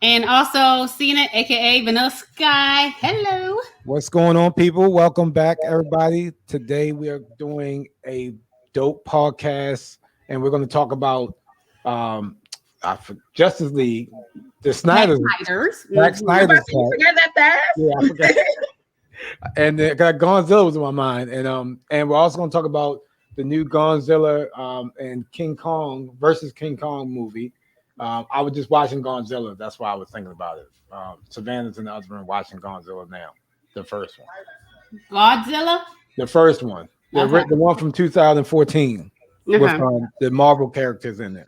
And also Cena, aka Vanilla Sky. Hello. What's going on, people? Welcome back, everybody. Today we are doing a dope podcast, and we're going to talk about Justice League, the Zack Snyder's, Snyder's. Zack I'm about Snyder's to say, you cut. forget that fast? Yeah, I forgot. And Godzilla was in my mind, and we're also going to talk about the new Godzilla and King Kong versus King Kong movie. I was just watching Godzilla. That's why I was thinking about it. Savannah's in the other room watching Godzilla now, the first one. Godzilla. The first one, Okay. the one from 2014 with Okay. the Marvel characters in it.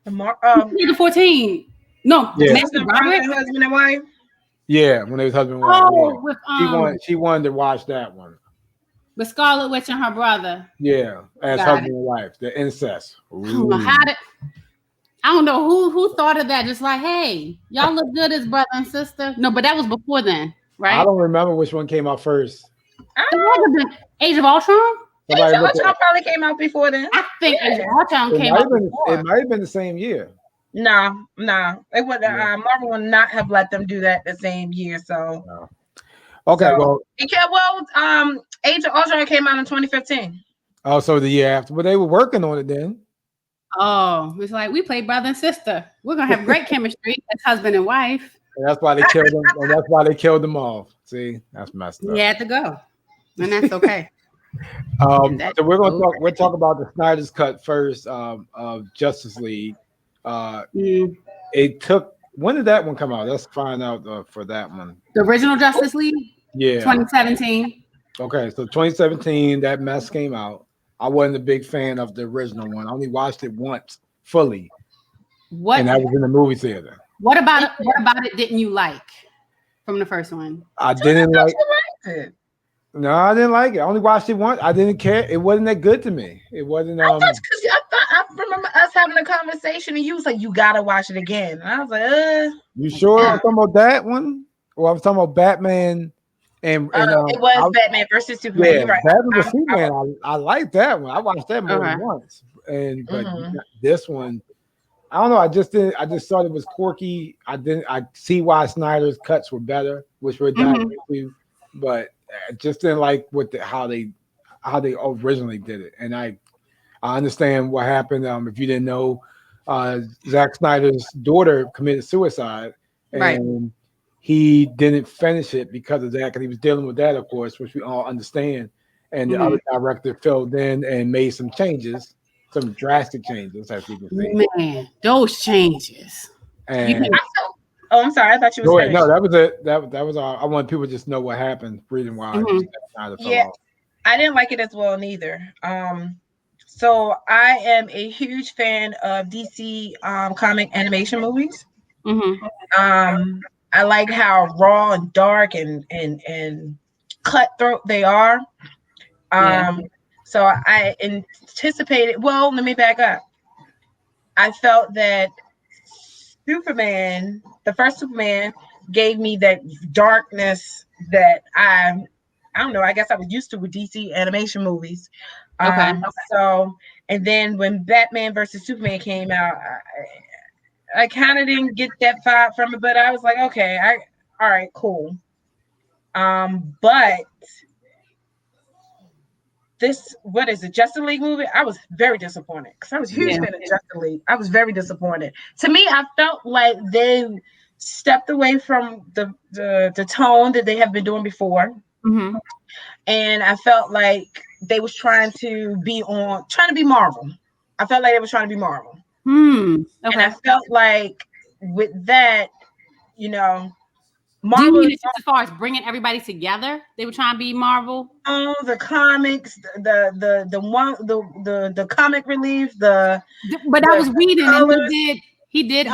The 14. No, Yeah. Matthew Broderick. Husband and wife. Yeah, when they was husband and wife. Oh, Yeah. with She wanted to watch that one. with Scarlet Witch and her brother. Yeah, as Got husband it. and wife, the incest. I don't know how to. I don't know who thought of that. Just like, hey, y'all look good as brother and sister. No, but that was before then, right? I don't remember which one came out first. It might have been Age of Ultron. Somebody look Ultron probably came out before then. I think Age of Ultron it came might out have been, before. it might have been the same year. No. It would. Yeah. Marvel would not have let them do that the same year. So. No. Okay, So- well, Age of Ultron came out in 2015. also the year after, but they were working on it then. Oh, it's like we play brother and sister. We're gonna have great chemistry as husband and wife. And that's why they killed them. And that's why they killed them off. See, that's messed up. You had to go, and that's okay. So That's we're gonna okay. talk. We'll talk about the Snyder's cut first of Justice League. It took. When did that one come out? Let's find out for that one. The original Justice League, Yeah. 2017. Okay, so 2017, that mess came out. I wasn't a big fan of the original one. I only watched it once fully, What? and that was in the movie theater. What about it? What about it? Didn't you like from the first one? I didn't like. It. No, I didn't like it. I only watched it once. I didn't care. It wasn't that good to me. It wasn't. I thought I remember us having a conversation, and you was like, "You gotta watch it again." And I was like, You sure I'm talking about that one? Or I'm talking about Batman and It was Batman versus Superman. Yeah, You're right. Batman vs Superman. I like that one. I watched that more than Okay. once. And but Mhm. this one, I don't know. I just thought it was quirky. I see why Snyder's cuts were better, which we're diving into, but I just didn't like how they originally did it. And I understand what happened. If you didn't know, Zack Snyder's daughter committed suicide, and Right. he didn't finish it because of that. Because he was dealing with that, of course, which we all understand. And the other director filled in and made some changes, some drastic changes, as you can see. Man, those changes. And I'm sorry. I thought you go was ahead. finished. No, that was it. That was all. I want people to just know what happened, reason why. Snyder fell Yeah. off. I didn't like it as well neither. So I am a huge fan of DC comic animation movies. Mm-hmm. I like how raw and dark and cutthroat they are. So I anticipated. Well, let me back up. I felt that Superman, the first Superman, gave me that darkness that I don't know. I guess I was used to with DC animation movies. Okay. So, and then when Batman versus Superman came out, I kind of didn't get that vibe from it, but I was like, okay, all right, cool. But this, what is it, Justice League movie? I was very disappointed because I was a huge fan of Justice League. I was very disappointed. To me, I felt like they stepped away from the tone that they have been doing before. Mm-hmm. And I felt like they was trying to be Marvel. I felt like they was trying to be Marvel. Okay. And I felt like with that, Do you Marvel, mean it's just as far as bringing everybody together? They were trying to be Marvel. Oh, the comics, the comic relief, But that was Whedon, and he did.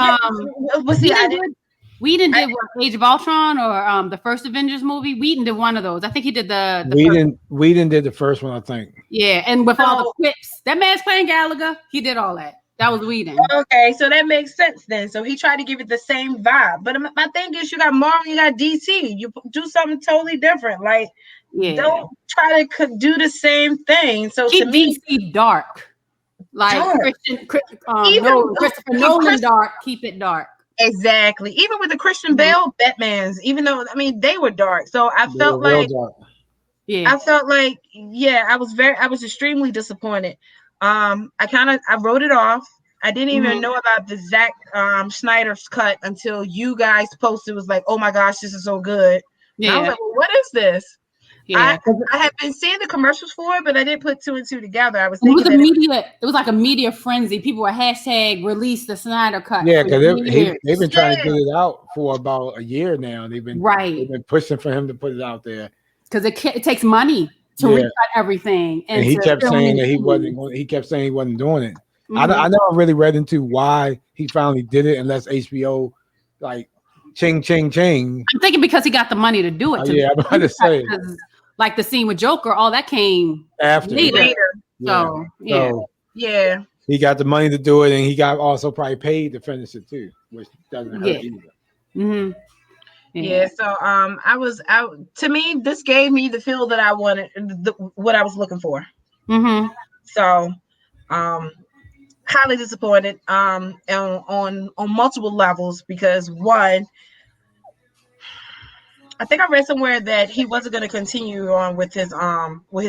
Whedon did what, Age of Ultron or the first Avengers movie. Whedon did one of those. I think he did the Whedon did the first one, I think. Yeah, and with all the quips, that man's playing Gallagher. He did all that. That was Whedon. Okay, so that makes sense then. So he tried to give it the same vibe. But my thing is, you got Marvel, you got DC. You do something totally different. Like, don't try to do the same thing. So keep to me, DC dark. Like dark. Christopher Nolan dark. Keep it dark. Exactly. Even with the Christian Bale Batmans, even though I mean they were dark. So I felt like I was extremely disappointed. I wrote it off. I didn't even know about the Zack Snyder's cut until you guys posted. It was like, oh my gosh, this is so good. And I was like, well, what is this? Yeah. I had been seeing the commercials for it, but I didn't put two and two together. I was thinking it was like a media frenzy. People were hashtag release the Snyder cut. Yeah, because they've been trying to get it out for about a year now. They've been pushing for him to put it out there. Because it takes money to recut everything. And he kept saying that he kept saying he wasn't doing it. I never really read into why he finally did it unless HBO like ching. I'm thinking because he got the money to do it. I'm about to say. Like the scene with Joker, all that came after. later. So he got the money to do it, and he got also probably paid to finish it too, which doesn't hurt either. So I was out. To me, this gave me the feel that I wanted, what I was looking for. So, highly disappointed. On multiple levels because one. I think I read somewhere that he wasn't going to continue on with his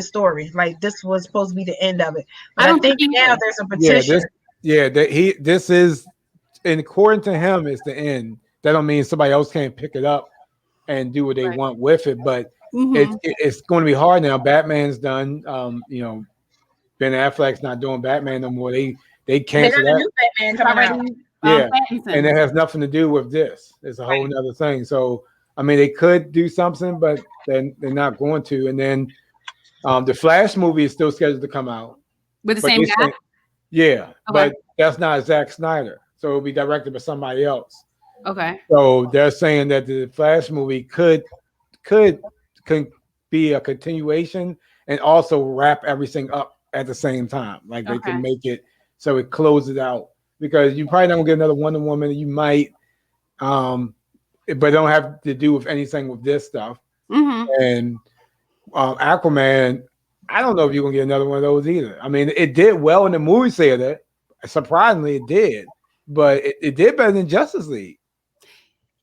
story. Like this was supposed to be the end of it. But I think now there's a petition. This is, and according to him, it's the end. That don't mean somebody else can't pick it up and do what they want with it. But it's going to be hard now. Batman's done. Ben Affleck's not doing Batman no more. They canceled that. New Batman coming out. And it has nothing to do with this. It's a whole other thing. So. I mean, they could do something, but they're not going to. And then the Flash movie is still scheduled to come out with the same guy. But that's not Zack Snyder, so it'll be directed by somebody else. Okay. So they're saying that the Flash movie could be a continuation and also wrap everything up at the same time. Like they can make it so it closes out because you probably not gonna get another Wonder Woman. You might. But it don't have to do with anything with this stuff. And Aquaman, I don't know if you're gonna get another one of those either. I mean, it did well in the movie theater. Surprisingly, it did, but it did better than Justice League.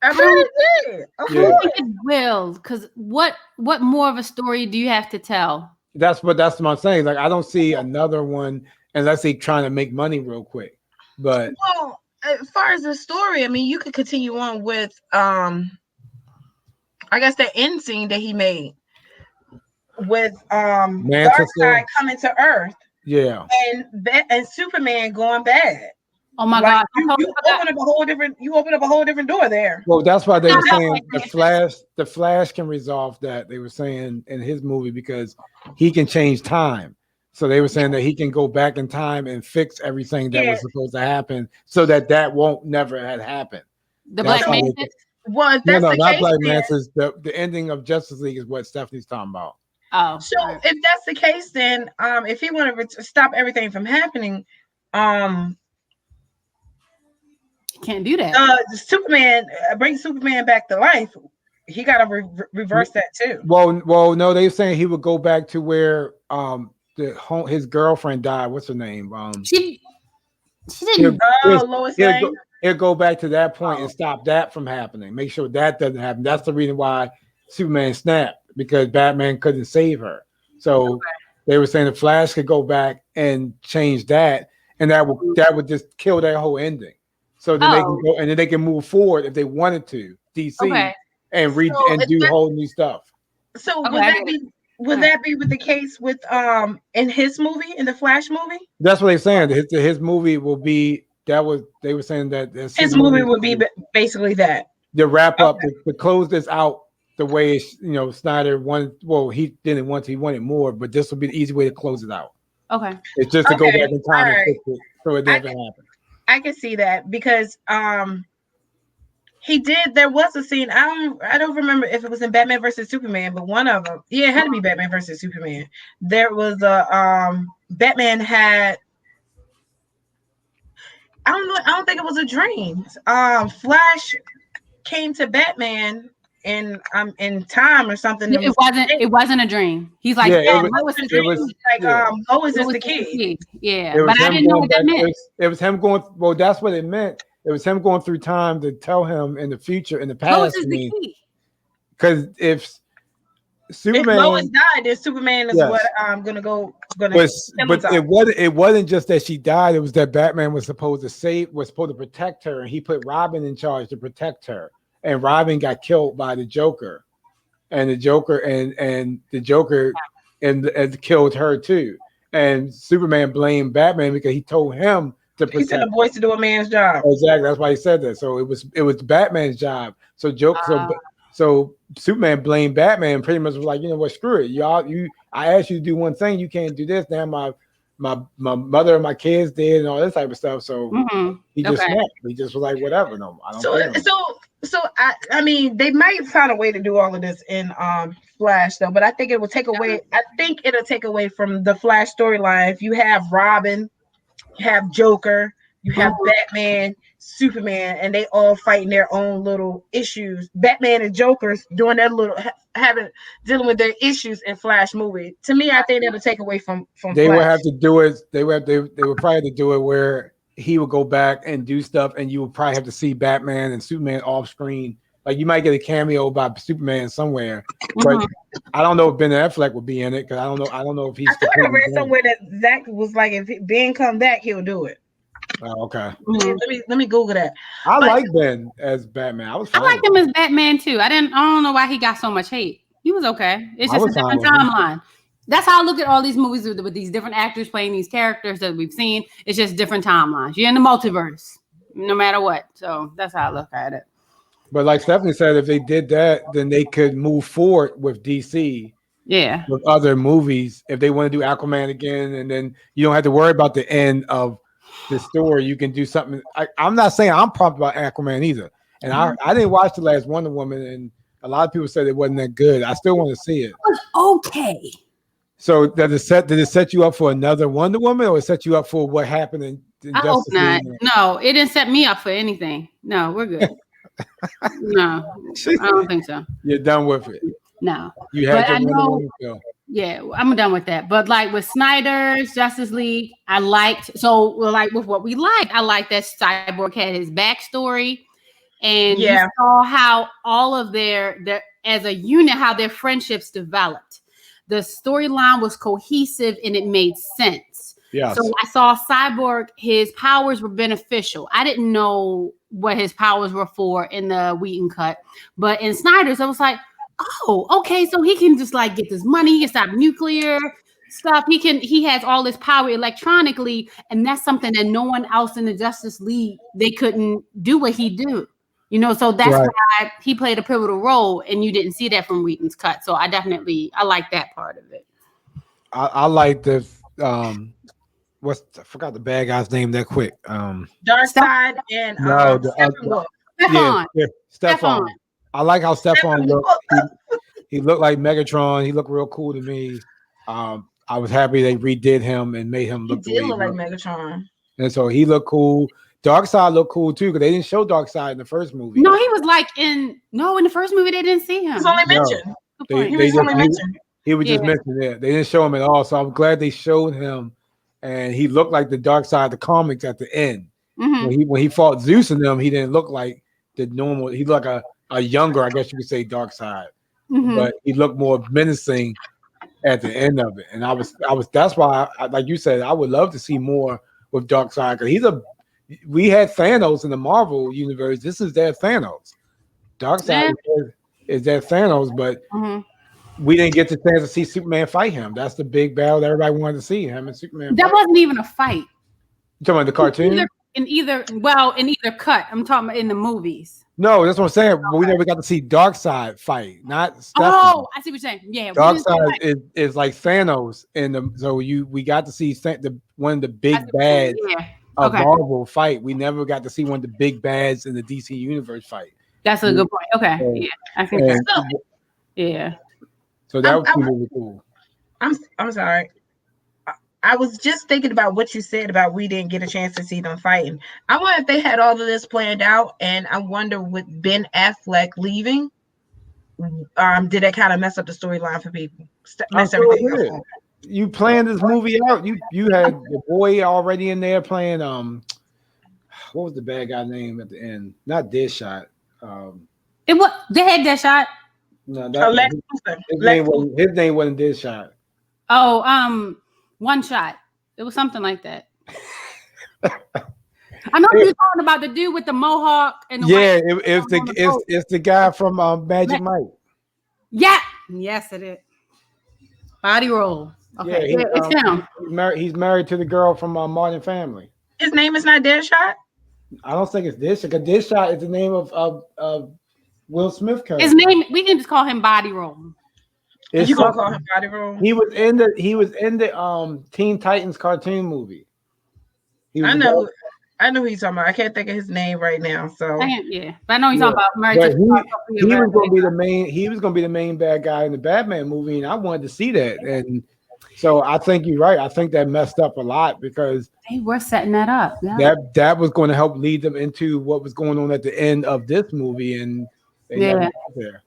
I bet it did. I think it will, because what more of a story do you have to tell? That's what I'm saying. Like, I don't see another one unless they trying to make money real quick. But as far as the story, I mean, you could continue on with I guess the end scene that he made with Darkseid coming to Earth. Yeah. And Superman going bad. Oh my God. You open up a whole different door there. Well, that's why they were saying the Flash can resolve that. They were saying in his movie because he can change time. So they were saying that he can go back in time and fix everything that was supposed to happen so that won't never had happened. The Black Mantis? Well, that's not Black Mantis. The ending of Justice League is what Stephanie's talking about. Oh. So if that's the case, then if he wanted to stop everything from happening, can't do that. Superman bring Superman back to life. He got to reverse that too. Well, no, they were saying he would go back to where his girlfriend died. What's her name? She didn't. Lois Lane. He'll go back to that point and stop that from happening. Make sure that doesn't happen. That's the reason why Superman snapped, because Batman couldn't save her. So they were saying the Flash could go back and change that, and that would just kill that whole ending. So then they can go and then they can move forward if they wanted to DC and do whole new stuff. So would that be with the case with in his movie, in the Flash movie? That's what they're saying. His movie will be they were saying that his movie would be basically that. The wrap up to close this out the way Snyder wanted. Well, he didn't want to, he wanted more, but this will be the easy way to close it out. Okay. It's just to go back in time and fix it so it never happened. I can see that because he did. There was a scene. I don't remember if it was in Batman versus Superman, but one of them. Yeah, it had to be Batman versus Superman. There was a Batman had. I don't know. I don't think it was a dream. Flash came to Batman in time or something. It wasn't a dream. He's like, Lois is the key. Yeah, but I didn't know what that meant. It was him going. Well, that's what it meant. It was him going through time to tell him in the future, in the Lois past. is the key. Because if Superman, if Lois died, then Superman is what I'm gonna go. But it wasn't just that she died. It was that Batman was supposed to protect her, and he put Robin in charge to protect her. And Robin got killed by the Joker, and the Joker and killed her too. And Superman blamed Batman because he told him to protect. He said the boys to do a man's job. Exactly, that's why he said that. So it was Batman's job. So So Superman blamed Batman. Pretty much was like, you know what, screw it, I asked you to do one thing, you can't do this. Now my mother and my kids did, and all this type of stuff. So he just snapped. He just was like, whatever. No, I don't care. So I mean, they might find a way to do all of this in Flash though, but I think it will take away. I think it'll take away from the Flash storyline. If you have Robin, you have Joker, you have Batman, Superman, and they all fighting their own little issues. Batman and Joker's doing their little dealing with their issues in Flash movie. To me, I think that'll take away from they Flash. Would have to do it. They would probably have to do it where he would go back and do stuff, and you would probably have to see Batman and Superman off screen. Like you might get a cameo by Superman somewhere, but I don't know if Ben Affleck would be in it because I don't know if he's. I thought I read somewhere that Zach was like, if Ben come back, he'll do it. Oh, okay. Let me Google that. I like Ben as Batman. I liked him as Batman too. I don't know why he got so much hate. He was okay. It's just a different timeline. That's how I look at all these movies with these different actors playing these characters that we've seen. It's just different timelines. You're in the multiverse, no matter what. So that's how I look at it. But like Stephanie said, if they did that, then they could move forward with DC. Yeah. With other movies, if they want to do Aquaman again, and then you don't have to worry about the end of the story. You can do something. I'm not saying I'm pumped about Aquaman either. And I didn't watch the last Wonder Woman, and a lot of people said it wasn't that good. I still want to see it. It was okay. So did it set you up for another Wonder Woman, or it set you up for what happened in I hope not. No, it didn't set me up for anything. No, we're good. No, I don't think so. You're done with it. No, you had your Wonder Woman film. Yeah, I'm done with that. But like with Snyder's Justice League, I liked. So like with what we liked, I liked that Cyborg had his backstory, and you saw how all of their as a unit, how their friendships developed. The storyline was cohesive and it made sense. Yeah. So I saw Cyborg, his powers were beneficial. I didn't know what his powers were for in the Whedon cut, but in Snyder's, I was like, oh, okay. So he can just like get this money, he can stop nuclear stuff. He has all this power electronically, and that's something that no one else in the Justice League, they couldn't do what he do. You know, so that's why he played a pivotal role, and you didn't see that from Whedon's cut. So I like that part of it. I like the I forgot the bad guy's name that quick. Darkseid and Stephon. I like how Stephon looked. He looked like Megatron. He looked real cool to me. I was happy they redid him and made him look. He did look like Megatron, and so he looked cool. Darkseid looked cool too because they didn't show Darkseid in the first movie. No, he was like in the first movie they didn't see him. He was only mentioned. He was just mentioned there. They didn't show him at all. So I'm glad they showed him, and he looked like the Darkseid of the comics at the end. When he fought Zeus and them, he didn't look like the normal. He looked like a younger, I guess you could say, Darkseid, but he looked more menacing at the end of it. And I was. That's why, like you said, I would love to see more with Darkseid because we had Thanos in the Marvel universe. This is their Thanos. Darkseid is their Thanos, but we didn't get the chance to see Superman fight him. That's the big battle that everybody wanted to see, him and Superman. That wasn't even a fight. You talking about the cartoon? In either cut. I'm talking about in the movies. No, that's what I'm saying. But we never got to see Darkseid fight. Not Stephon. Oh, I see what you're saying. Yeah, Darkseid is like Thanos we got to see one of the big bads. A Marvel fight. We never got to see one of the big bads in the DC universe fight. That's a good point. Okay, I think that's So that was really cool. I'm sorry. I was just thinking about what you said about we didn't get a chance to see them fighting. I wonder if they had all of this planned out, and I wonder with Ben Affleck leaving, did that kind of mess up the storyline for people? Mess everything up. You planned this movie out. You had the boy already in there playing what was the bad guy name at the end? Not Deadshot. It was they had Deadshot. No, that his name wasn't Deadshot. Oh, One Shot. It was something like that. I know you're talking about the dude with the mohawk and the it's the guy from Magic Mike. Yeah, yes, it is. Body roll. Okay, yeah, it's him. He's married to the girl from Modern Family. His name is not Deadshot? I don't think it's Deadshot. Deadshot is the name of Will Smith character. His name, we can just call him Body Roll. You gonna call him Body Roll? He was in the Teen Titans cartoon movie. I know who he's talking about. I can't think of his name right now. So but I know he's talking about. He was going to be the main. He was going to be the main bad guy in the Batman movie, and I wanted to see that. And so I think you're right. I think that messed up a lot because they were setting that up. Yeah. That was going to help lead them into what was going on at the end of this movie, and they never got there.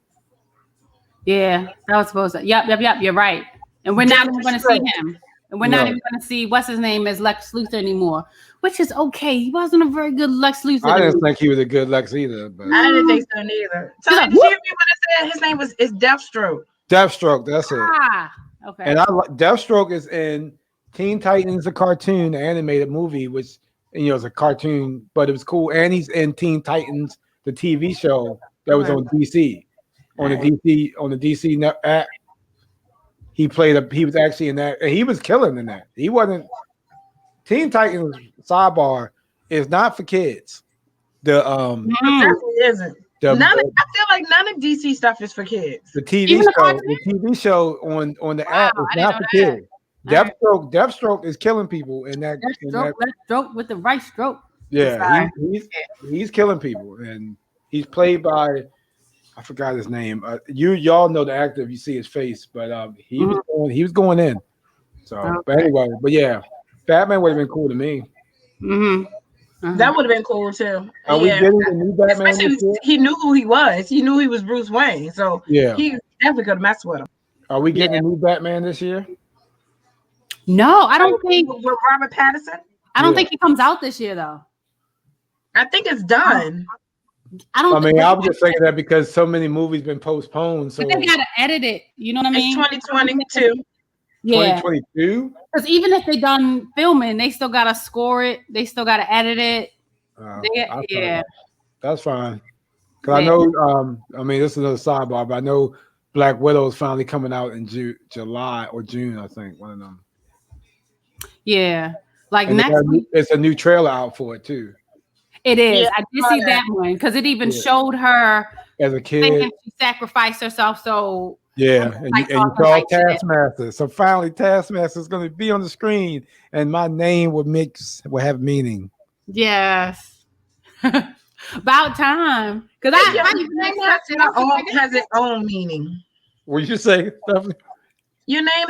Yeah, that was supposed to. Yep. You're right. And we're not even going to see him. And we're not even going to see what's his name as Lex Luthor anymore, which is okay. He wasn't a very good Lex Luthor. I didn't think he was a good Lex either. But I didn't think so neither. So did you hear me when I said his name is Deathstroke? Deathstroke, that's it. Okay. And Deathstroke is in Teen Titans, a cartoon, the animated movie, which is a cartoon, but it was cool. And he's in Teen Titans, the TV show that was on DC, on the DC app. He was actually in that, and he was killing in that. He wasn't. Teen Titans sidebar is not for kids. The it isn't. I feel like none of DC stuff is for kids. The TV show on the app is not for kids. Deathstroke is killing people in that. Deathstroke with the right stroke. Yeah, he's killing people, and he's played by. I forgot his name. Y'all know the actor if you see his face, but he was going in. So, but anyway, yeah, Batman would have been cool to me. That would have been cool too. Are we getting the new Batman? Especially he knew who he was. He knew he was Bruce Wayne. So he definitely could have messed with him. Are we getting a new Batman this year? No, I don't think with Robert Pattinson. I don't think he comes out this year though. I think it's done. I was just thinking that because so many movies been postponed. So but they gotta edit it. You know what I mean? It's 2022. Yeah. 2022. Because even if they done filming, they still gotta score it. They still gotta edit it. That's fine. Because I know. This is another sidebar, but I know Black Widow is finally coming out in July or June. I think one of them. Yeah, like next week. It's a new trailer out for it too. It is. I did see that one because it even showed her as a kid. She sacrificed herself. So and you call Taskmaster. So finally, Taskmaster is going to be on the screen, and my name will have meaning. Yes, about time. Because has its own meaning. What you say, Stephanie? Your name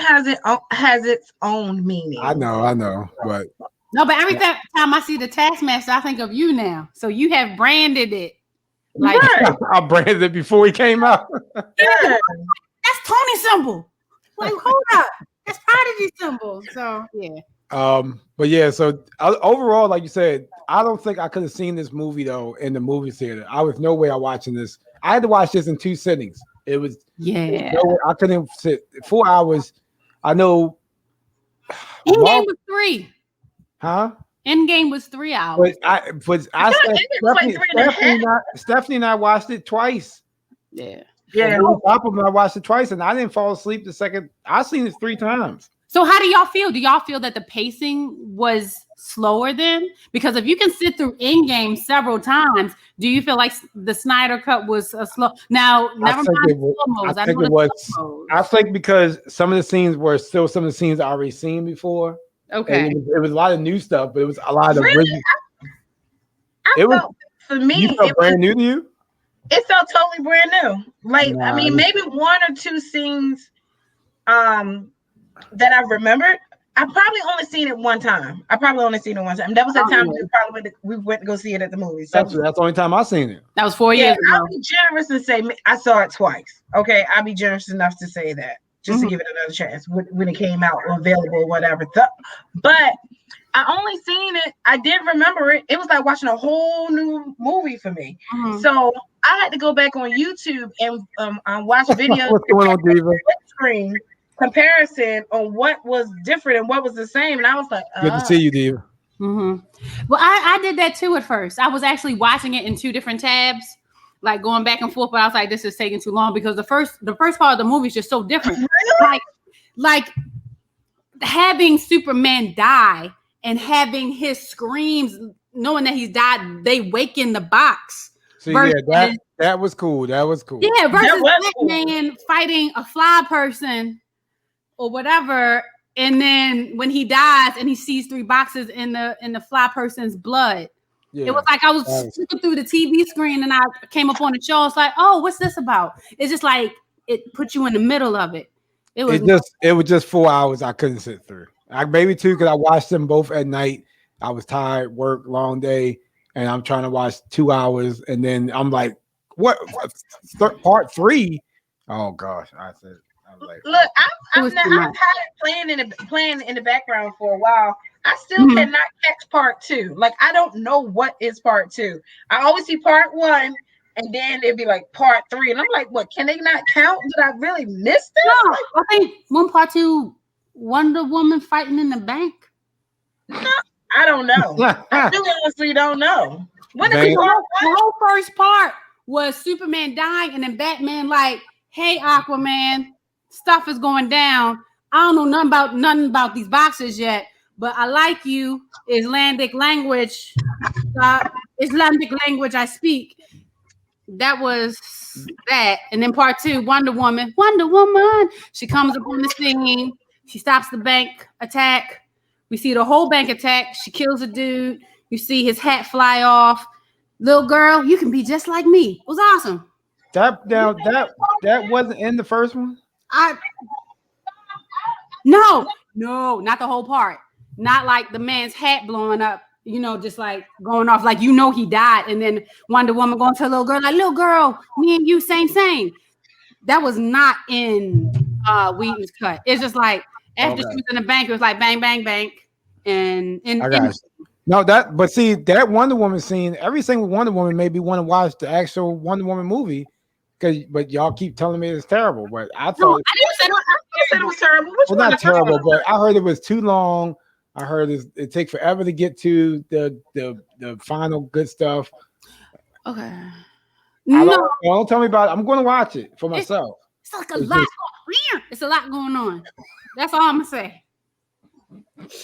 has its own meaning. I know, but. No, but every time I see the Taskmaster, I think of you now. So you have branded it. Like I branded it before he came out. Yeah, that's Tony symbol. Like, hold up, that's Prodigy symbol. So but yeah. So overall, like you said, I don't think I could have seen this movie though in the movie theater. I was no way I'm watching this. I had to watch this in 2 sittings. It was I couldn't sit 4 hours. I know. Endgame was 3. Huh? Endgame was 3 hours. Stephanie and I watched it twice. Yeah. I watched it twice, and I didn't fall asleep the second. I seen it 3 times. So how do y'all feel? Do y'all feel that the pacing was slower then? Because if you can sit through Endgame several times, do you feel like the Snyder cut was a slow? Now, never mind. I think because some of the scenes were still some of the scenes I already seen before. Okay. It was a lot of new stuff, but it was a lot of original. For me, it felt brand new to you. It felt totally brand new. Like maybe 1 or 2 scenes that I remembered. I probably only seen it one time. That was the time we went to go see it at the movies. So that's the only time I seen it. That was 4 years ago. I'll be generous and say I saw it twice. Okay, I'll be generous enough to say that. just to give it another chance when it came out or available or whatever. But I only seen it. I did remember it. It was like watching a whole new movie for me. So I had to go back on YouTube and watch videos. What's going on, Diva? Screen comparison on what was different and what was the same, and I was like, Good to see you, Diva. Well, I did that too at first. I was actually watching it in 2 different tabs, like going back and forth. But I was like, this is taking too long because the first part of the movie is just so different. Like having Superman die and having his screams, knowing that he's died, they wake in the box. So yeah, that was cool. That was cool. Yeah, versus Batman fighting a fly person or whatever, and then when he dies and he sees 3 boxes in the fly person's blood. Yeah. It was like I was looking through the TV screen and I came up on the show. It's like, oh, what's this about? It's just like it put you in the middle of it. It was just 4 hours I couldn't sit through. Maybe 2 because I watched them both at night. I was tired, work, long day, and I'm trying to watch 2 hours, and then I'm like, "What? Part 3? Oh gosh!" I was like, "Look, I've had it playing in the background for a while. I still cannot catch part 2. Like I don't know what is part 2. I always see part 1." And then it'd be like part 3. And I'm like, what? Can they not count? Did I really miss this? No, I think part 2, Wonder Woman fighting in the bank. No, I don't know. I really honestly don't know. The whole first part was Superman dying and then Batman like, hey, Aquaman, stuff is going down. I don't know nothing about these boxes yet, but I like you. Icelandic language I speak. That was that. And then part 2, Wonder Woman. She comes up on the scene. She stops the bank attack. We see the whole bank attack. She kills a dude. You see his hat fly off. Little girl, you can be just like me. It was awesome. That wasn't in the first one? No, not the whole part. Not like the man's hat blowing up. Just like going off, like he died, and then Wonder Woman going to a little girl, like, little girl, me and you, same. That was not in Whedon's cut. It's just like after she was in the bank, it was like bang, bang, bang, and I got it. No, but see that Wonder Woman scene, every single Wonder Woman made me want to watch the actual Wonder Woman movie, but y'all keep telling me it's terrible. But I thought I said it was terrible. Well, not terrible, but I heard it was too long. I heard it takes forever to get to the final good stuff. Okay. Don't tell me about it. I'm going to watch it for myself. It's like it's a lot going on. That's all I'm gonna say.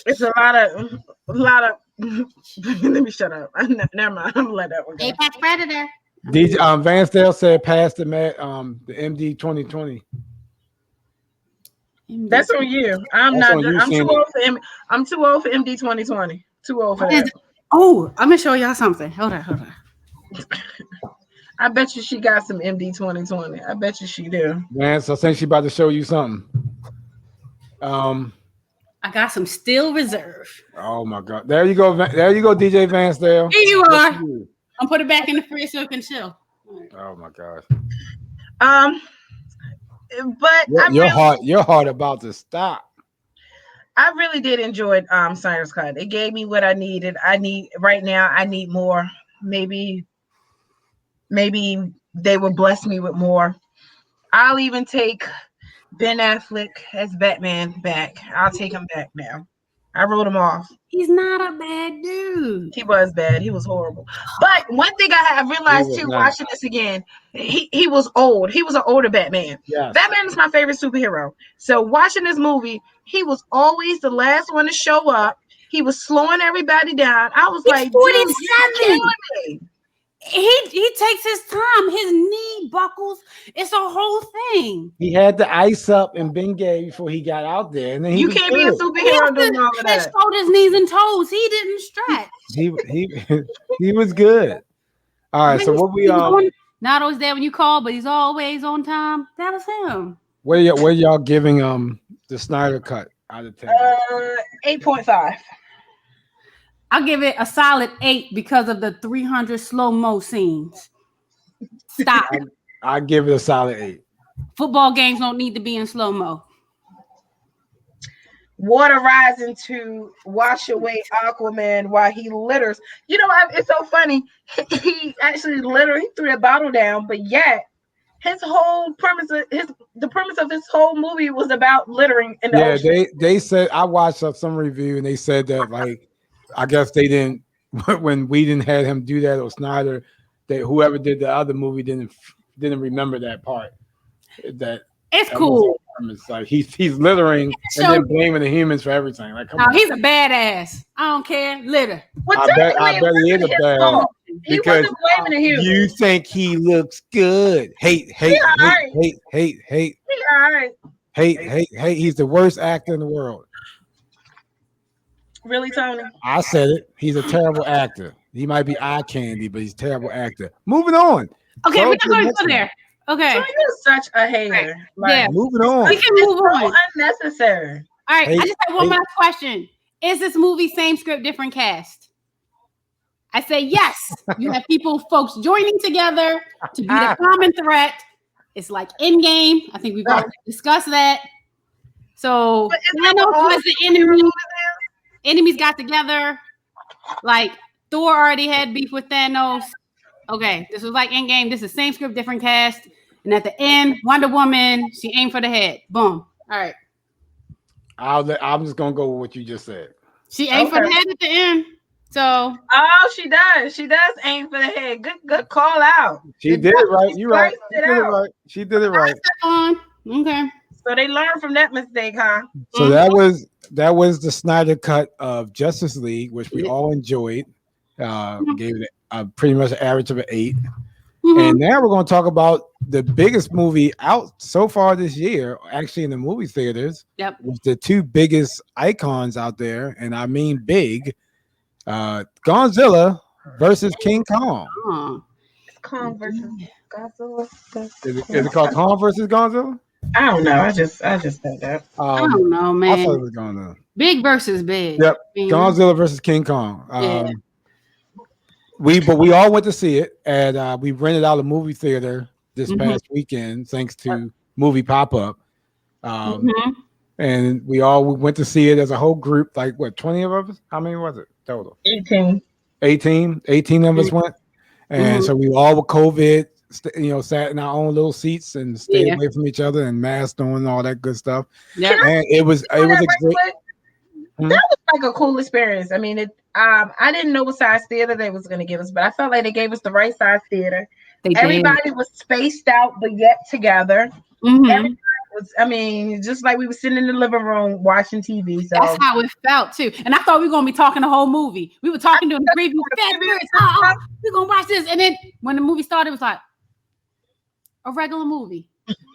It's a lot of. Let me shut up. Never mind. I'm gonna let that one go. Apex Predator. Vansdale said pass the MD 2020. That's on you. I'm too old for MD 2020. Too old for that. Oh, I'm gonna show y'all something. Hold on. I bet you she got some MD 2020. I bet you she do. Man, so I think she about to show you something. I got some Steel Reserve. Oh my God! There you go, DJ Vansdale. Here you are. I'll put it back in the fridge so it can chill. Oh my gosh. But your heart about to stop. I really did enjoy Snyder's cut. It gave me what I needed. I need more. Maybe they will bless me with more. I'll even take Ben Affleck as Batman back. I'll take him back now. I wrote him off. He's not a bad dude. He was bad. He was horrible. But one thing I have realized too, watching this again, he was old. He was an older Batman. Yes. Batman is my favorite superhero. So watching this movie, he was always the last one to show up. He was slowing everybody down. I was like, 47. He takes his time. His knee buckles. It's a whole thing. He had to ice up in Bengay before he got out there, and then you can't be a superhero doing all of that. Shoulders, knees, and toes. He didn't stretch. He was good. All right, so what we not always there when you call, but he's always on time. That was him. Where y'all giving the Snyder cut out of 10? 8.5. I'll give it a solid 8 because of the 300 slow-mo scenes. Stop. I give it a solid 8. Football games don't need to be in slow-mo. water rising to wash away Aquaman while he litters. You know, it's so funny. He actually he threw a bottle down, but yet his whole premise the premise of his whole movie was about littering in the ocean. They said, I watched some review and they said that, like, I guess they didn't when we didn't have him do that, or Snyder, that whoever did the other movie didn't remember that part. That it's cool. It's like he's littering and then blaming the humans for everything. Like, come on. He's a badass. I don't care. Litter. Well, I bet he is a badass. He wasn't blaming the humans. You think he looks good? Hate. He all right. Hate. He's the worst actor in the world. Really, Tony? I said it. He's a terrible actor. He might be eye candy, but he's a terrible actor. Moving on. Okay, we're not going to go there. Okay. So you're such a hater. Like, yeah. Moving on. We can move on. Unnecessary. All right. I just have one last question. Is this movie same script, different cast? I say yes. You have folks joining together to be the common threat. It's like Endgame. I think we've already discussed that. So Thanos was the enemy. Enemies got together. Like Thor already had beef with Thanos. Okay, this was like Endgame. This is same script, different cast. And at the end, Wonder Woman, she aimed for the head. Boom. All right. I'm just gonna go with what you just said. She aimed for the head at the end. So she does. She does aim for the head. Good call out. She did it right. You're right. She did it right. Okay. So they learned from that mistake, huh? So that was the Snyder cut of Justice League, which we all enjoyed. Gave it pretty much an average of an 8. And now we're going to talk about the biggest movie out so far this year, actually in the movie theaters. Yep. With the two biggest icons out there, and I mean big, Godzilla versus King Kong. It's Kong versus Godzilla. Is it called Kong versus Godzilla? I don't know. I just think that. I don't know, man. I thought it was Godzilla. Big versus big. Yep. Godzilla versus King Kong. We all went to see it, and we rented out a movie theater this past weekend, thanks to Movie Pop Up. And we went to see it as a whole group, like what, 20 of us? How many was it total? 18 of us went. And so we all were COVID, sat in our own little seats and stayed away from each other and masked on and all that good stuff. Yeah. And it was a great. That was like a cool experience. I mean, I didn't know what size theater they was going to give us, but I felt like they gave us the right size theater. Everybody was spaced out, but yet together. Everybody was, just like we were sitting in the living room watching TV. So that's how it felt too. And I thought we were going to be talking the whole movie. We were talking during the preview. We're going to watch this. And then when the movie started, it was like a regular movie.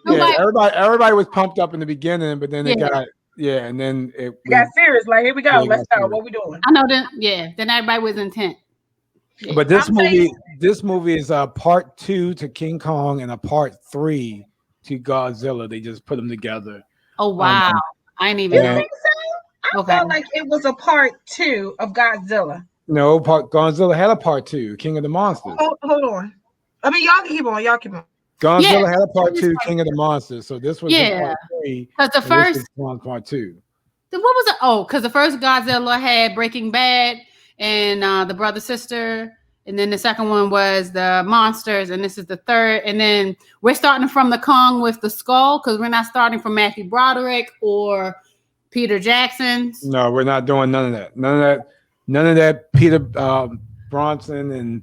Everybody was pumped up in the beginning, but then it got. Yeah, and then it got serious. Like, here we go. Let's go. What we doing? I know that. Yeah, then everybody was intent. Yeah. But this movie is a part 2 to King Kong and a part 3 to Godzilla. They just put them together. Oh wow! I ain't even. I felt like it was a part 2 of Godzilla. No, Godzilla had a part 2, King of the Monsters. Hold on. I mean, y'all can keep on. Godzilla had a part 2, King of the Monsters. So this was part 3. Because the first part 2. What was it? Oh, because the first Godzilla had Breaking Bad and the brother sister, and then the second one was the monsters, and this is the third. And then we're starting from the Kong with the skull because we're not starting from Matthew Broderick or Peter Jackson. No, we're not doing none of that. None of that Peter Bronson and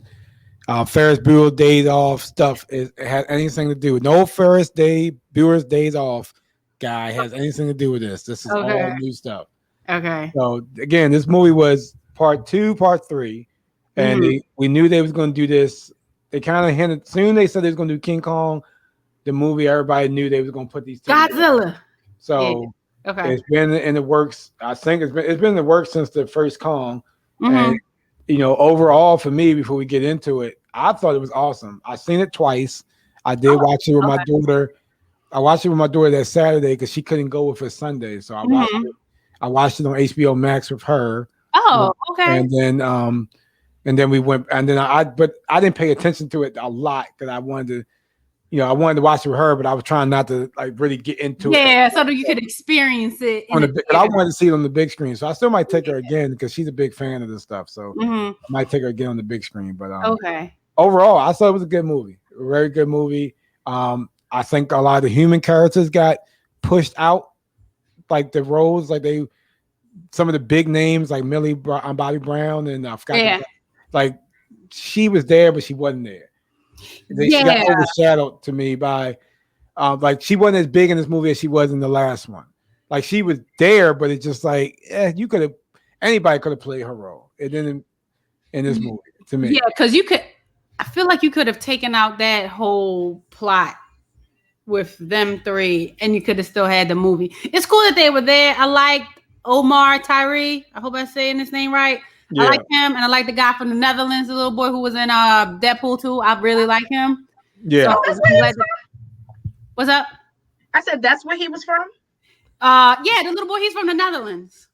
Ferris Bueller Days Off stuff has anything to do with no Ferris Bueller's Days Off guy has anything to do with this. This is all new stuff. Okay. So again, this movie was part 2, part 3, and we knew they was going to do this. They kind of hinted soon. They said they was going to do King Kong, the movie. Everybody knew they was going to put these two Godzilla. Together. So it's been in the works. I think it's been in the works since the first Kong, and overall for me, before we get into it, I thought it was awesome. I seen it twice. I did watch it with my daughter. I watched it with my daughter that Saturday because she couldn't go with us Sunday. So I watched it. I watched it on HBO Max with her. Oh, okay. And then we went, and then but I didn't pay attention to it a lot because I wanted I wanted to watch it with her, but I was trying not to like really get into it. Yeah, so that you could experience it. But I wanted to see it on the big screen, so I still might take her again because she's a big fan of this stuff. So I might take her again on the big screen. But okay. Overall, I thought it was a good movie, a very good movie. I think a lot of the human characters got pushed out, like the roles, like some of the big names like Bobby Brown, and I forgot. Like she was there, but she wasn't there. She got overshadowed to me by like she wasn't as big in this movie as she was in the last one. Like she was there, but it's just like anybody could have played her role. It didn't in this movie to me. Yeah, because I feel like you could have taken out that whole plot with them three, and you could have still had the movie. It's cool that they were there. I liked Omar Tyree. I hope I'm saying his name right. Yeah. I like him, and I like the guy from the Netherlands, the little boy who was in Deadpool 2. I really like him. Yeah. So, that's where he was from? What's up? I said that's where he was from. Yeah, the little boy. He's from the Netherlands.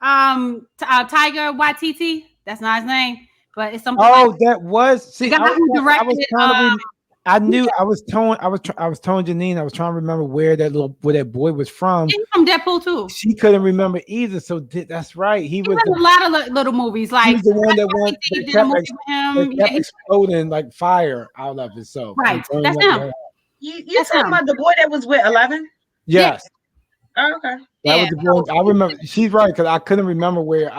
Tiger Waititi. That's not his name, but it's something. Oh, that was. See, I knew. I was telling Janine. I was trying to remember where that boy was from. He's from Deadpool too. She couldn't remember either. So that's right. He was in a lot of little movies. Like he's the one that kept exploding like fire out of himself. Right. That's him. You talking about the boy that was with 11? Yes. Oh, okay. That was the boy. I remember. She's right because I couldn't remember where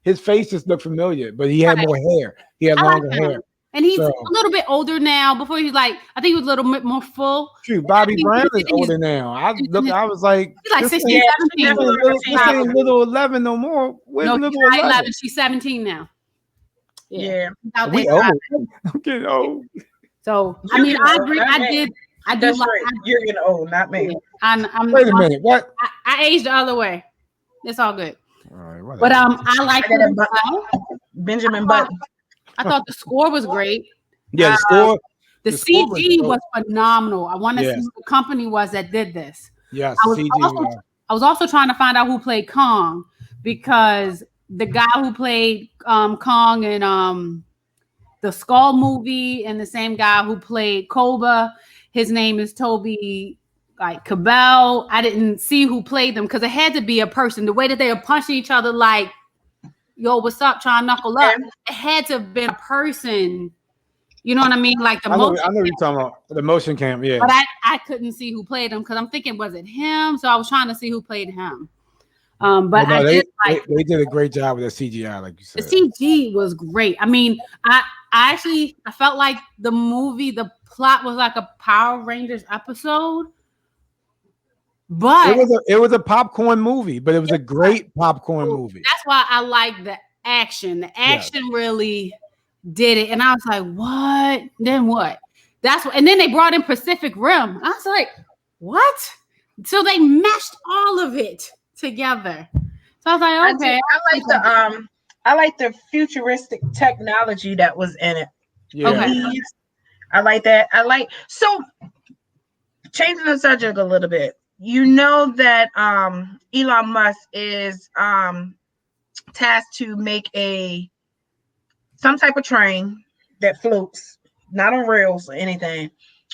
his face just looked familiar, but he had more hair. He had longer hair. And he's a little bit older now. Before he was like, I think he was a little bit more full. True. Bobby Brown is older now. I was like, he's like 16, 17. This ain't little 11 no more. Where's little 11? She's 17 now. Yeah. We old. I'm getting old. So I mean, I agree. I do like you're getting old, not me. Wait a minute. What? I aged the other way. It's all good. All right. Whatever. But I like Benjamin Button. I thought the score was great. Yeah, the score. The CG was phenomenal. I want to see who the company was that did this. Yes, I was also trying to find out who played Kong, because the guy who played Kong in the Skull movie, and the same guy who played Koba, his name is Toby Cabell. I didn't see who played them because it had to be a person. The way that they were punching each other like, yo, what's up? Trying to knuckle up. It had to have been a person. You know what I mean? Like I know you're talking about the motion cam, yeah. But I couldn't see who played him because I'm thinking, was it him? So I was trying to see who played him. But no, they did a great job with the CGI, like you said. The CG was great. I mean, I felt like the movie, the plot was like a Power Rangers episode. But it was a popcorn movie, but it was a great popcorn movie. That's why I like the action. The action really did it, and I was like, "What? Then what?" And then they brought in Pacific Rim. I was like, "What?" So they meshed all of it together. So I was like, "Okay." I like the futuristic technology that was in it. Yeah. Okay. I like that. So changing the subject a little bit. You know that Elon Musk is tasked to make some type of train that floats, not on rails or anything,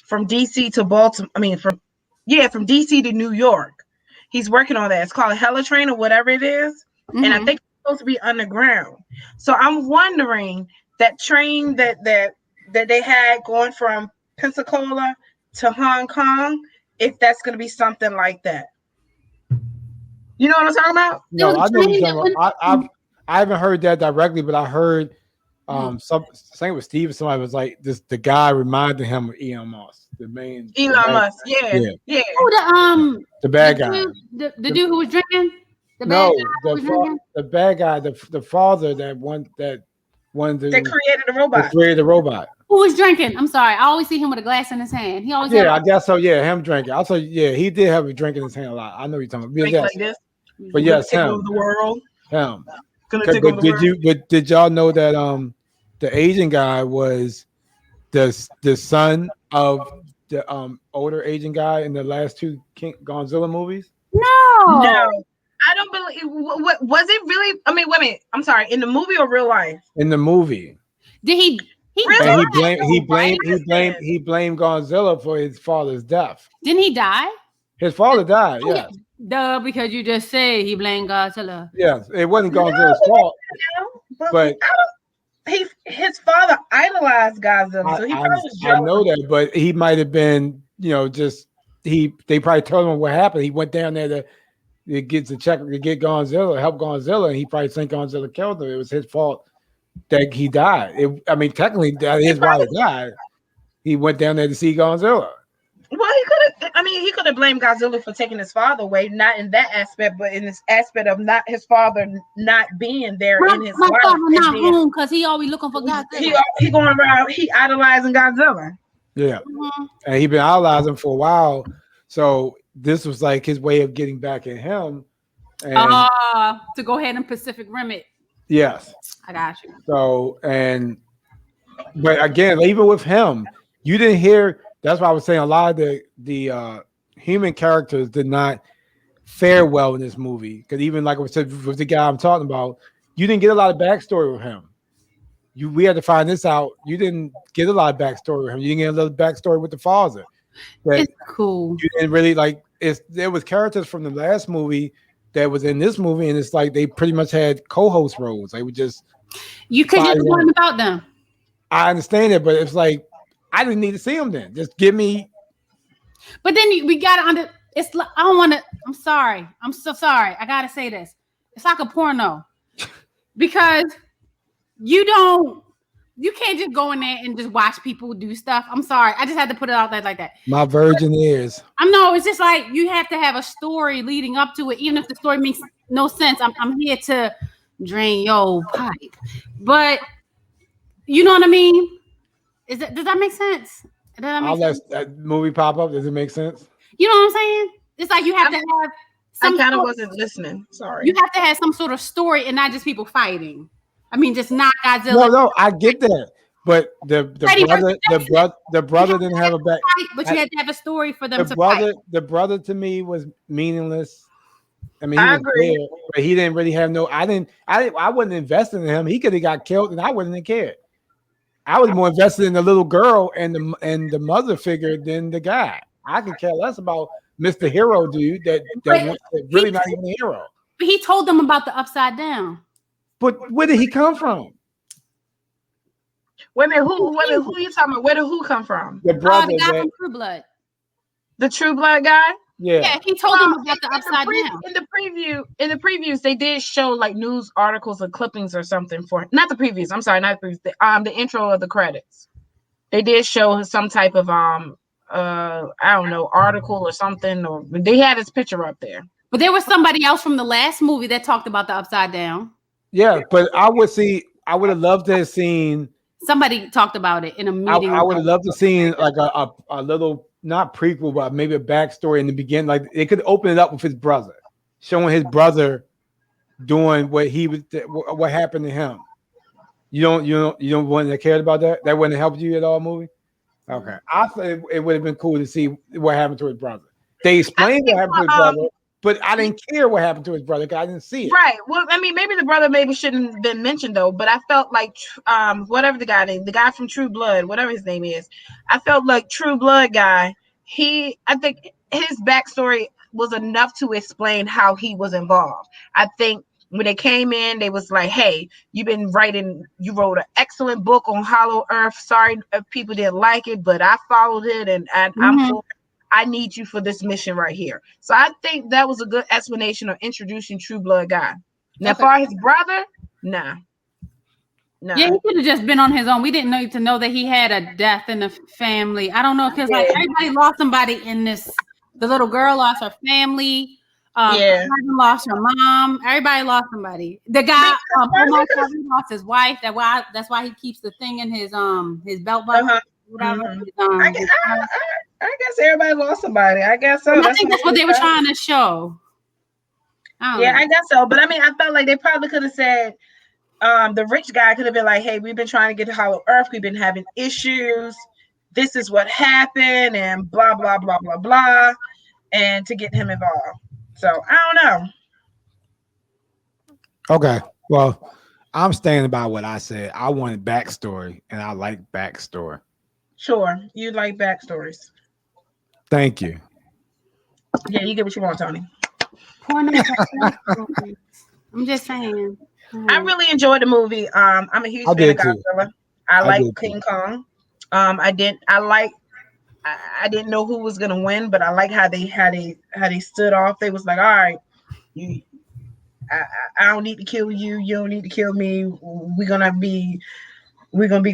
from DC to Baltimore. I mean, from DC to New York. He's working on that. It's called a Hella Train or whatever it is. And I think it's supposed to be underground. So I'm wondering that train that they had going from Pensacola to Hong Kong, if that's going to be something like that. You know what I'm talking about? No, I know what you're talking about. I haven't heard that directly, but I heard saying with Steve, somebody was like, the guy reminded him of Elon Musk, the Elon Musk, yeah. Oh, the bad guy, the dude who was drinking. The bad guy, the father that created the robot. Who was drinking? I'm sorry. I always see him with a glass in his hand. He always I guess so. Yeah, him drinking. Also, yeah, he did have a drink in his hand a lot. I know you're talking about. Like this. But yes, him. The world. Him. Did y'all know that the Asian guy was the son of the older Asian guy in the last two Godzilla movies? No. I don't believe. Was it really? I mean, wait a minute. I'm sorry. In the movie or real life? In the movie. Did he? Really? And he blamed Godzilla for his father's death. Didn't he die? His father died. Yeah. Duh, because you just said he blamed Godzilla. Yes, it wasn't Godzilla's fault. But his father idolized Godzilla, so he probably was jealous. I know that, but he might have been, just they probably told him what happened. He went down there to get Godzilla, help Godzilla, and he probably think Godzilla killed him. It was his fault that he died. Technically, that is why he died. He went down there to see Godzilla. Well, he could have blamed Godzilla for taking his father away, not in that aspect, but in this aspect of not his father not being there in his life. Father not home because he always looking for Godzilla. He going around, he idolizing Godzilla. Yeah, and he been idolizing for a while. So this was like his way of getting back at him. And, to go ahead and Pacific Rim it. Yes, I got you. So but again, even with him, you didn't hear. That's why I was saying a lot of the human characters did not fare well in this movie. Because even like I said with the guy I'm talking about, you didn't get a lot of backstory with him. We had to find this out. You didn't get a lot of backstory with him. You didn't get a little backstory with the father. It's cool. You didn't really like. There was characters from the last movie that was in this movie, and it's like they pretty much had co-host roles. They would just learn about them. I understand it, but it's like I didn't need to see them then. Just give me. But then we got to under. It's like, I don't want to. I'm sorry. I'm so sorry. I gotta say this. It's like a porno because you can't just go in there and just watch people do stuff. I'm sorry. I just had to put it out there like that. My virgin ears. I know. It's just like you have to have a story leading up to it, even if the story makes no sense. I'm here to drain your pipe, but you know what I mean. Does that make sense? I'll let that movie pop up. Does it make sense? You know what I'm saying? It's like you have to have. I kind of wasn't listening. Sorry. You have to have some sort of story and not just people fighting. I mean, just not Godzilla. No, I get that, but the brother didn't have a back. But you had to have a story for them to fight. The brother to me was meaningless. I mean, I agree. There, but he didn't really have no. I wasn't invested in him. He could have got killed, and I wouldn't have cared. I was more invested in the little girl and the mother figure than the guy. I could care less about Mr. Hero dude that really not even a hero. But he told them about the upside down. But where did he come from? Wait a minute, who are you talking about? Where did who come from? The brother, the guy from True Blood. The True Blood guy? Yeah, he told them about the upside down. In the previews, they did show like news articles or clippings or something for not the previews. I'm sorry, not the previews. The intro of the credits. They did show some type of I don't know, article or something, or they had his picture up there. But there was somebody else from the last movie that talked about the upside down. Yeah, but I would have loved to have seen somebody talked about it in a meeting. I would have loved to have seen like a little, not prequel, but maybe a backstory in the beginning. Like they could open it up with his brother, showing his brother doing what happened to him. You don't want to care about that? That wouldn't have helped you at all, movie? Okay. I thought it would have been cool to see what happened to his brother. They explained what happened to his brother, but I didn't care what happened to his brother because I didn't see it. Right. Well, I mean, maybe the brother shouldn't have been mentioned though, but I felt like whatever the guy from True Blood, whatever his name is, I felt like True Blood guy, I think his backstory was enough to explain how he was involved. I think when they came in, they was like, hey, you wrote an excellent book on Hollow Earth. Sorry if people didn't like it, but I followed it and I need you for this mission right here. So I think that was a good explanation of introducing True Blood guy. Now, for his brother, nah. Yeah, he could have just been on his own. We didn't need to know that he had a death in the family. I don't know, because like everybody lost somebody in this. The little girl lost her family. Her lost her mom. Everybody lost somebody. The guy lost his wife. That's why he keeps the thing in his belt buckle. Whatever. I guess everybody lost somebody. I guess so. I think that's what they were trying to show. I guess so. But I mean, I felt like they probably could have said, the rich guy could have been like, hey, we've been trying to get to Hollow Earth. We've been having issues. This is what happened and blah, blah, blah, blah, blah. And to get him involved. So I don't know. Okay. Well, I'm standing by what I said. I wanted backstory, and I like backstory. Sure, you like backstories. Thank you. Yeah, you get what you want, Tony. I'm just saying. I really enjoyed the movie. I'm a huge fan of Godzilla. I like King Kong. I didn't. I didn't know who was gonna win, but I like how they stood off. They was like, all right, you. I don't need to kill you. You don't need to kill me. We're gonna be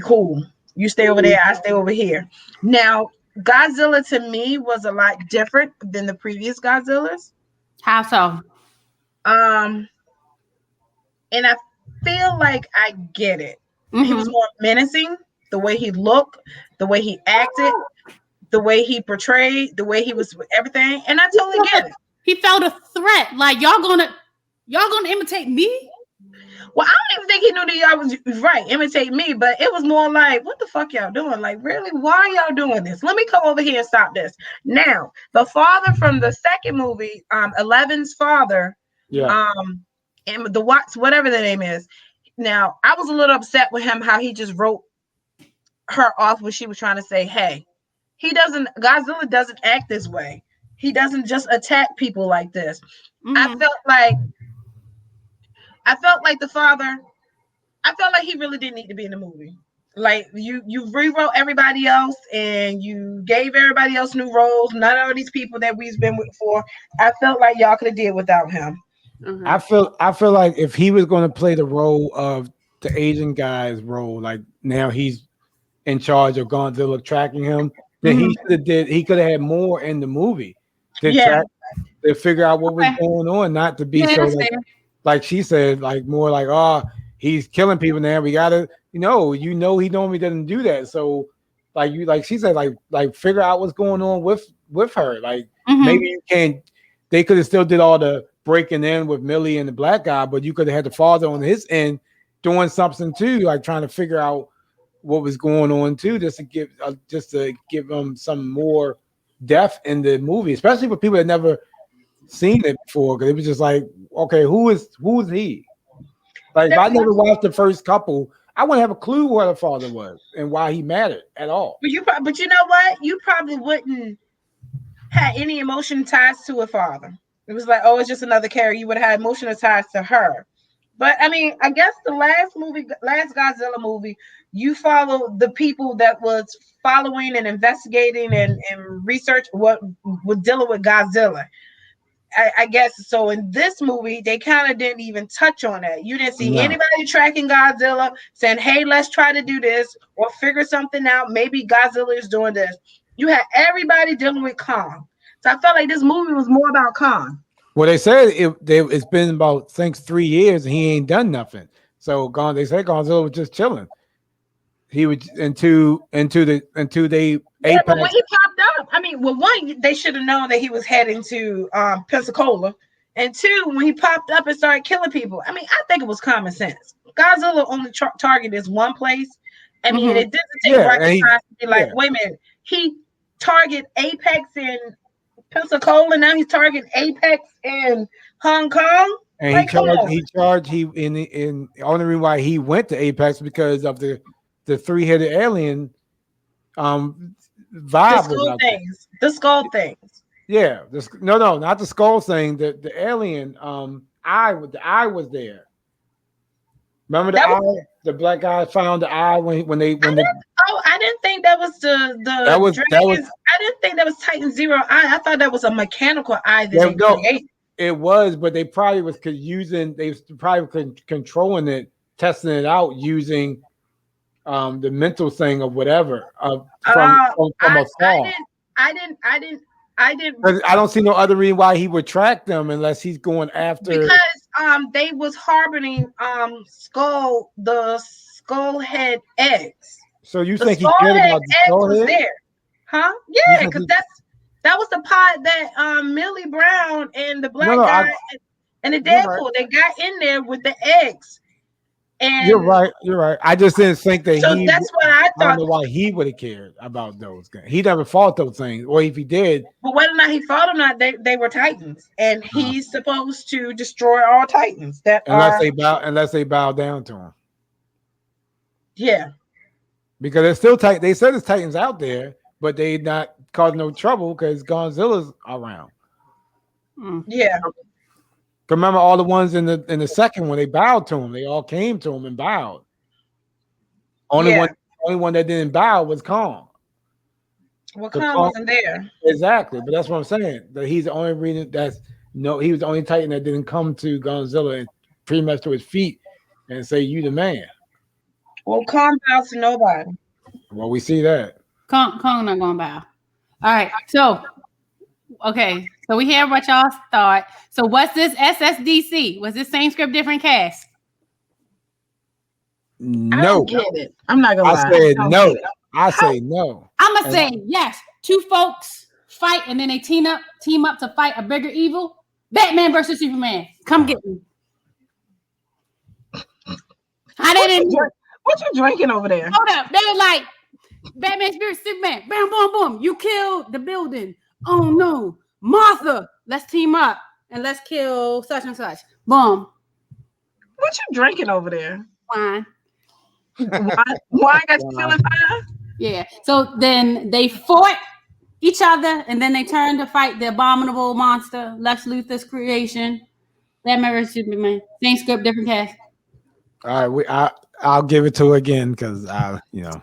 cool. You stay over there. I stay over here. Now, Godzilla to me was a lot different than the previous Godzillas. How so? And I feel like I get it. He was more menacing. The way he looked, the way he acted, the way he portrayed, the way he was with everything, and I totally get it. He felt a threat. Like y'all gonna imitate me? Well, I don't even think he knew that y'all was right, imitate me, but it was more like, what the fuck y'all doing? Like, really, why are y'all doing this? Let me come over here and stop this. Now, the father from the second movie, Eleven's father, and the Watts, whatever the name is. Now, I was a little upset with him how he just wrote her off when she was trying to say, hey, Godzilla doesn't act this way. He doesn't just attack people like this. I felt like the father, I felt like he really didn't need to be in the movie. Like you rewrote everybody else and you gave everybody else new roles. None of these people that we've been with before. I felt like y'all could have did without him. I feel like if he was going to play the role of the Asian guy's role, like now he's in charge of Godzilla tracking him, then he could have had more in the movie to figure out what was going on, not to be so like she said, like more like, oh, he's killing people now. We gotta, he normally doesn't do that. So like she said, like figure out what's going on with her. Like maybe you can't. They could have still did all the breaking in with Millie and the black guy, but you could have had the father on his end doing something too, like trying to figure out what was going on too, just to give them some more depth in the movie, especially for people that never seen it before. Because it was just like, okay, who's he? Like if I never watched the first couple, I wouldn't have a clue what her father was and why he mattered at all. But you know what? You probably wouldn't have any emotion ties to a father. It was like, oh, it's just another character. You would have had emotional ties to her. But I mean, I guess the last Godzilla movie, you follow the people that was following and investigating and research what was dealing with Godzilla. I guess so. In this movie, they kind of didn't even touch on that. You didn't see anybody tracking Godzilla saying, hey, let's try to do this or figure something out. Maybe Godzilla is doing this. You had everybody dealing with Kong. So I felt like this movie was more about Kong. Well, they said it's been about 3 years and he ain't done nothing. So they said Godzilla was just chilling. He was into they Apex. But when he popped up, I mean, well, one, they should have known that he was heading to Pensacola, and two, when he popped up and started killing people, I mean, I think it was common sense. Godzilla only target is one place. I mean, it doesn't take rocket science to be like, wait a minute, he target Apex in Pensacola, now he's targeting Apex in Hong Kong. And like, he in the only reason why he went to Apex because of the three-headed alien vibe. The skull things. Yeah. No, not the skull thing. The alien the eye was there. Remember the eye? The black guy found the eye when they. I didn't think that was the dragons. I didn't think that was Titan Zero eye. I thought that was a mechanical eye that they created. It was, but they probably was controlling it, testing it out using the mental thing of whatever from afar. I didn't. I don't see no other reason why he would track them unless he's going after. Because they was harboring the skull head eggs. So you think he cared about the skull head? There, huh? Yeah, because that was the pod that Millie Brown and the black guy and the Deadpool they got in there with the eggs. And you're right. You're right. I just didn't think that so he. that's what I I don't thought. know why he would have cared about those guys. He never fought those things, or if he did, But whether or not he fought or not, they were Titans, and he's supposed to destroy all Titans that unless are. unless they bow down to him, Yeah. because there's still Titan. They said there's Titans out there, but they not causing no trouble because Godzilla's around. Yeah. Remember all the ones in the second one, they bowed to him. They all came to him and bowed. Only one that didn't bow was Kong. Well, Kong wasn't there. Exactly, but that's what I'm saying. That he's the only reason he was the only Titan that didn't come to Godzilla and pretty much to his feet and say, "You the man." Well, Kong bows to nobody. Well, we see that. Kong not gonna bow. All right, so okay, so we hear what y'all thought. So what's this SSDC? Was this same script, different cast? No, I don't get it. I'm not gonna lie. I said no. I say no. I'm gonna say yes. Two folks fight and then they team up to fight a bigger evil. Batman versus Superman. Come get me. What you drinking over there? Hold up. They were like Batman versus Superman. Bam, boom, boom. You killed the building. Oh no, Martha. Let's team up and let's kill such and such. Boom. What you drinking over there? Wine. Why got you feeling fine? Yeah. So then they fought each other, and then they turned to fight the abominable monster, Lex Luthor's creation. Batman vs Superman. Same script, different cast. All right, I'll give it to her again because I get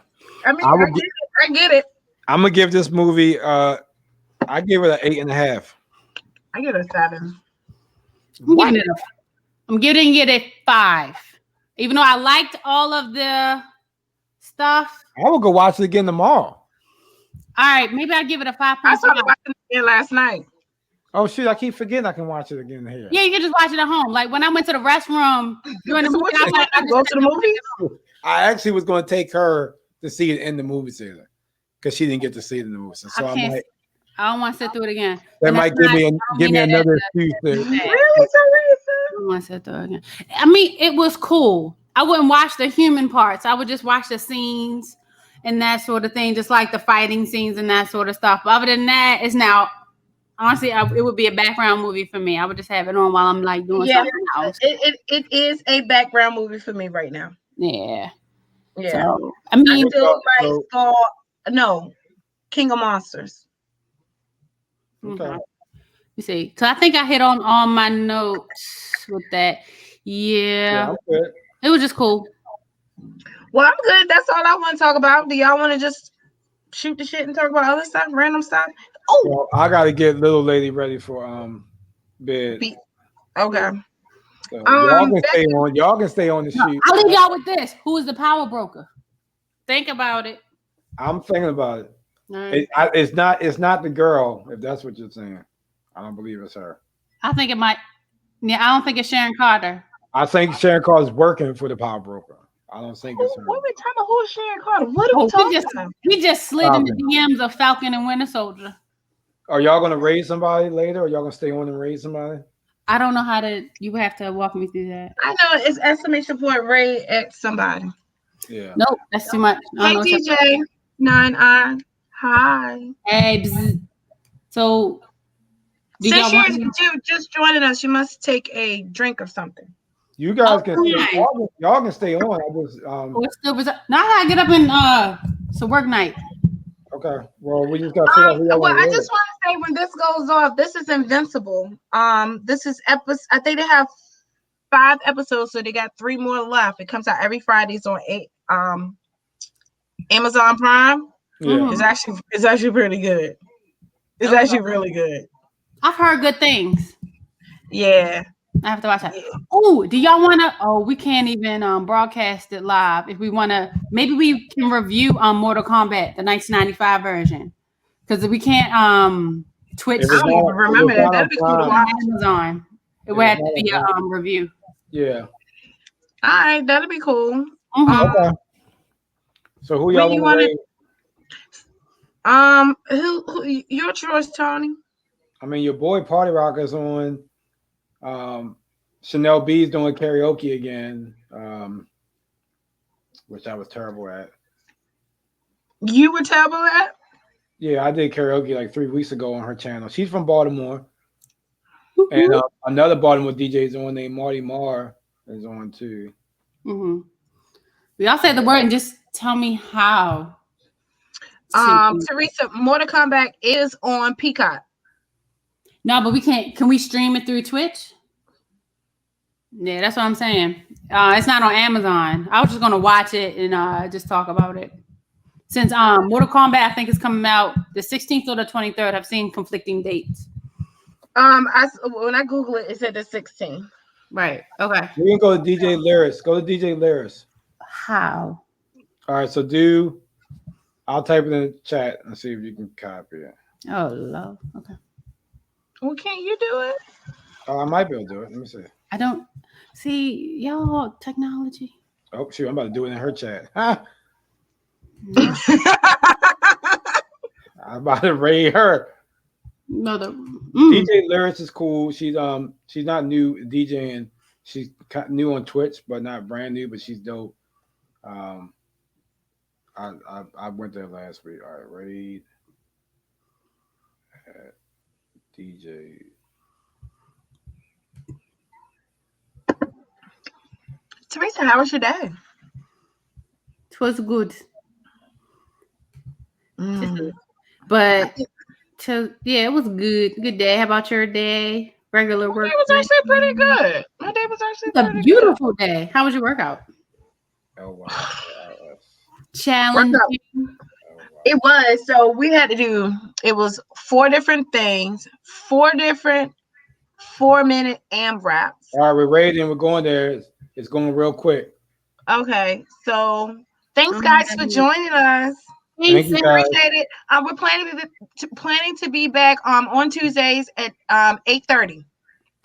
it. I'm gonna give this movie. I give it an 8.5. I give it a 7. I'm giving it a 5. Even though I liked all of the stuff. I will go watch it again tomorrow. All right, maybe I'll give it a 5. I started watching it again last night. Oh shit! I keep forgetting I can watch it again here. Yeah, you can just watch it at home. Like when I went to the restroom during the movie, I go to the movie. I actually was going to take her to see it in the movie theater because she didn't get to see it in the movie. So I don't want to sit through it again. That might give me another excuse. Really? I don't want to sit through it again. I mean, it was cool. I wouldn't watch the human parts. I would just watch the scenes and that sort of thing, just like the fighting scenes and that sort of stuff. But other than that, it's now honestly, it would be a background movie for me. I would just have it on while I'm like doing something else. It is a background movie for me right now. Yeah. Yeah. So, I mean, I still King of Monsters. Okay. You see, so I think I hit on all my notes with that. Yeah, it was just cool. Well, I'm good. That's all I want to talk about. Do y'all want to just shoot the shit and talk about other stuff, random stuff? Oh, well, I gotta get little lady ready for bed. Okay. So y'all can stay on the shoot. I'll leave y'all with this. Who is the power broker? Think about it. I'm thinking about it. Right. It's not the girl, if that's what you're saying. I don't believe it's her. I think it might. Yeah, I don't think it's Sharon Carter. I think Sharon Carter is working for the power broker. I don't think it's her. What are we talking about? Who is Sharon Carter? What are we talking about? He just slid in the DMs of Falcon and Winter Soldier. Are y'all gonna raid somebody later, or y'all gonna stay on and raid somebody? I don't know how to. You have to walk me through that. I know it's exclamation point raid at somebody. Yeah. Nope, that's too much. Hey DJ 9i. Hi. Hey. So. Since you're just joining us, you must take a drink of something. You guys can y'all can stay on. Now I gotta get up and it's a work night. Okay. Well, we just gotta figure out who I just want to say when this goes off, this is Invincible. This is episode. I think they have 5 episodes, so they got 3 more left. It comes out every Friday. It's on Amazon Prime. Yeah. It's actually pretty good. It's actually really good. I've heard good things. Yeah. I have to watch that. Oh, do y'all want to? Oh, we can't even broadcast it live. If we want to, maybe we can review Mortal Kombat, the 1995 version, because we can't Twitch. I don't even remember that. That'd be cool to watch. Amazon. It would have to be a review. Yeah. All right, that'd be cool. Okay. So who y'all want to? Who your choice, Tony? I mean, your boy Party Rock is on. Chanel B's doing karaoke again. which I was terrible at. You were terrible at? Yeah, I did karaoke like 3 weeks ago on her channel. She's from Baltimore. And another Baltimore DJ is on named Marty Marr is on too. Y'all say the word and just tell me how. Teresa, Mortal Kombat is on Peacock. No, but we can't. Can we stream it through Twitch? Yeah, that's what I'm saying. It's not on Amazon. I was just gonna watch it and just talk about it. Since Mortal Kombat, I think is coming out the 16th or the 23rd. I've seen conflicting dates. When I Google it, it said the 16th. Right. Okay. We're gonna go to DJ Lyris. Go to DJ Lyris. How? All right. So I'll type it in the chat and see if you can copy it. Oh, love. Okay. Well, can't you do it? Oh, I might be able to do it. Let me see. I don't see y'all technology. Oh shoot! I'm about to do it in her chat. I'm about to raid her. No, DJ Lyris is cool. She's not new DJing. She's new on Twitch, but not brand new. But she's dope. I went there last week. All right, raid DJ. Teresa, how was your day? it was good. But yeah, it was good. Good day. How about your day? Regular work. My day was actually pretty good. My day was actually a beautiful day. How was your workout? Oh wow. Challenging. It was. So we had to do. It was 4 different things. 4 different 4-minute AMRAPs. All right, we're ready and we're going there. It's going real quick. Okay, so thanks guys for joining us. Thank you guys. Appreciate it. We're planning to be back on Tuesdays at 8:30.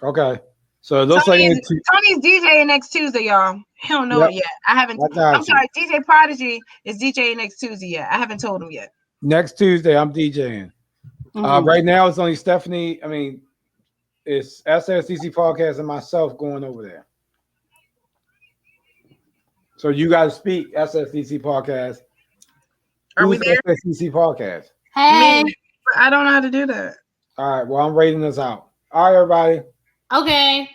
Okay, so it looks Tony's like DJing next Tuesday, y'all. He don't know it yet. I haven't. I'm sorry, DJ Prodigy is DJing next Tuesday yet. I haven't told him yet. Next Tuesday, I'm DJing. Right now, it's only Stephanie. I mean, it's SSDC podcast and myself going over there. So you guys speak SSDC podcast. Are we there? SSDC podcast. Hey, I don't know how to do that. All right. Well, I'm rating this out. All right, everybody. Okay.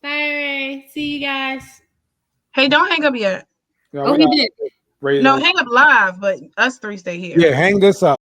Bye. See you guys. Hey, don't hang up yet. No, he did. No, hang up live, but us 3 stay here. Yeah, hang this up.